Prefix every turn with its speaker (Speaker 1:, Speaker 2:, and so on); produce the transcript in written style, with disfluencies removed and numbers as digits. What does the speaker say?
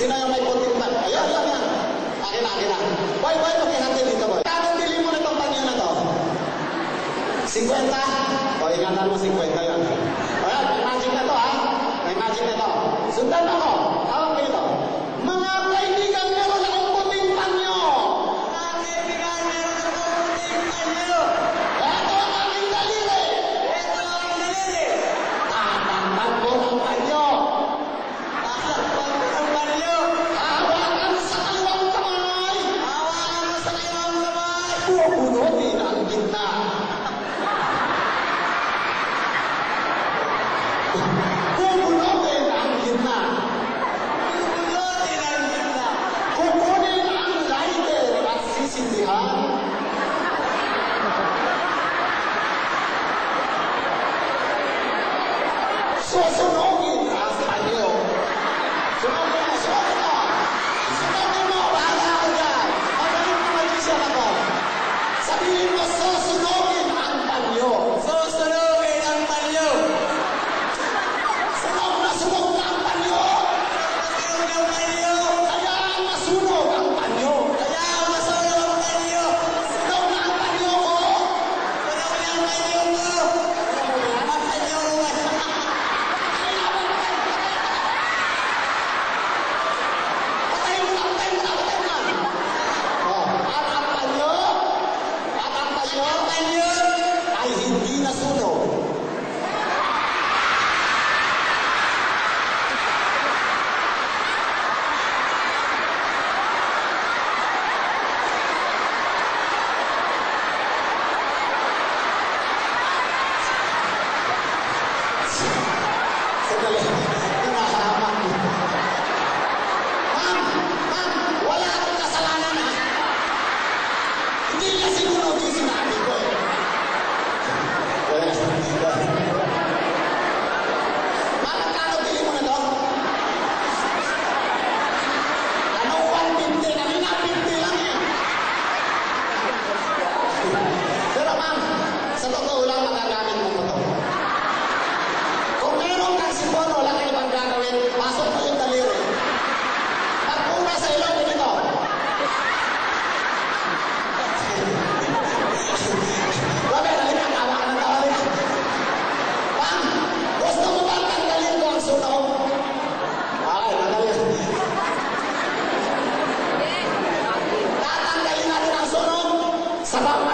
Speaker 1: Sino yung may puting pan? Ayun, yan. Akin na. Boy, pakihati dito, boy. Kano bili mo na itong panyo na to? 50? O, ingatan mo 50 yun. Ayan, may magic na to, ha? May magic na to. Sundan ako. Tawag ko ito. Mga kaibigan, meron akong puting panyo. Mga kaibigan, meron akong puting panyo. Ito ang aking daliri. Tatakpan ko ang panyo. Hawakan sa kaliwang kamay. Pupunutin ang gitna. Pupunutin ang gitna. Kukunin ang lighter at sisindihan. Susunogin ang panyo. Sunogin mo. Bahala ako dyan. Magaling na mag-isyan ako. Sabihin mo, susunogin ang panyo. Susunogin ang panyo. Sunog na ang panyo. Kaya masunog ang panyo. Sunog na ang panyo ko. Patay mo na. At ang panyo ay hindi nasunog. Sandali, hinahamak mo. Ma'am, wala akong kasalanan, ha? Hindi niya sinunod yung sinabi ko, eh. Ma'am, magkano bili mo na to? Ano, 150? Kanina, 50 lang, eh. Pero ma'am, sa totoo lang magagamit mo to. Kung meron kang sipon, wala kang ibang gagawin, pasok mo yung daliri. Pagpura sa ilong mo nito. Babe, halika, tawa ka ng tawa rin. Ma'am, gusto mo ba tanggalin ko ang sunog? Okay, tanggalin. Tatanggalin natin ang sunog sa bawat